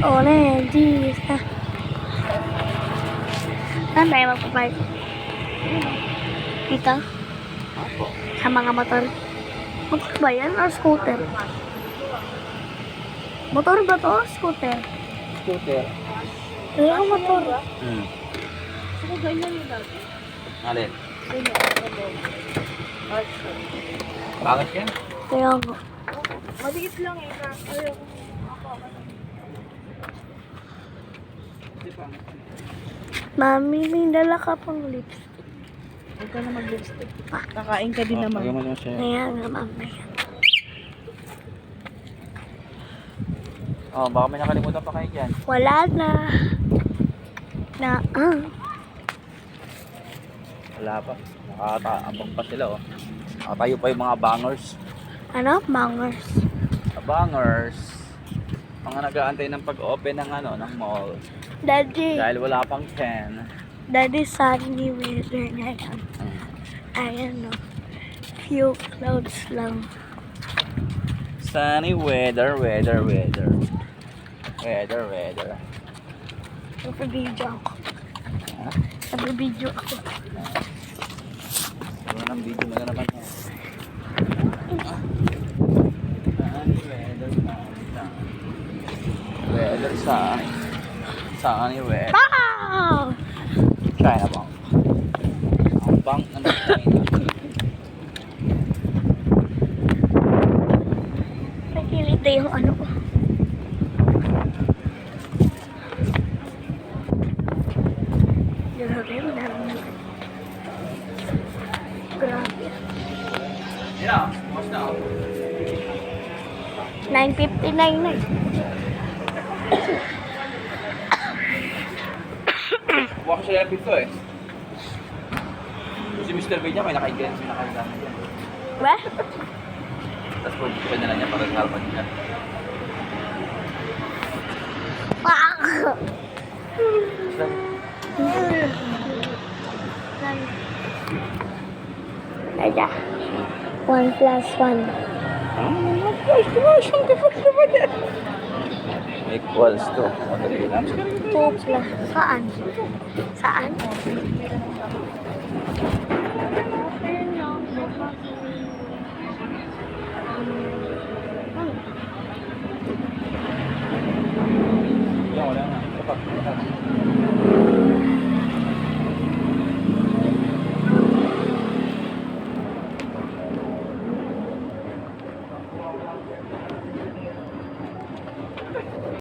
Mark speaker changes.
Speaker 1: Oranges na. Saan tayo magpapark? Dito? Sa mga motor. Motor ba yan or scooter? Motor ba to or scooter?
Speaker 2: Scooter.
Speaker 1: Ayoko motor.
Speaker 3: Saka ganyan yung dati.
Speaker 2: Alin?
Speaker 3: Ganyan.
Speaker 2: Bakit yan?
Speaker 1: Ayoko.
Speaker 3: Maliit lang eh. Ayoko.
Speaker 1: Mami, may dala ka pang lipstick.
Speaker 3: Huwag ka na mag-lipstick. Kakain ka din naman.
Speaker 2: Lagyan mo naman siya.
Speaker 1: Kaya nga, mami.
Speaker 2: Oh, baka may nakalimutan pa kayo dyan.
Speaker 1: Wala na.
Speaker 2: Wala pa. Nakataabang pa sila, oh. Nakatayo pa yung mga bangers.
Speaker 1: Ano? Mangers.
Speaker 2: Bangers. Mga nag-aantay ng pag-open ng ng mall.
Speaker 1: Daddy.
Speaker 2: Dahil wala pang 10.
Speaker 1: Daddy, sunny weather ngayon. Ayan, no. Few clouds lang.
Speaker 2: Sunny weather.
Speaker 1: Nagpa-video ako.
Speaker 2: Ha?
Speaker 1: Nagpa-video ako.
Speaker 2: Wala ng video mo na naman yan. Sunny weather. Sunny weather.
Speaker 1: Wow!
Speaker 2: China bang. Ang bang ng China.
Speaker 1: Nakilita yung ano ko. Grabe, madami. Grabe.
Speaker 2: Yeah, what's now?
Speaker 1: 9:59 na eh.
Speaker 2: Buwa ko siya yung pito eh. Si Mr. B niya may nakaigan dyan.
Speaker 1: Ba?
Speaker 2: Tapos pwede na lang niya para sa harapan niya.
Speaker 1: Aja. 1 plus 1.
Speaker 2: Equals to.
Speaker 1: 2 plus. Saan? Saan?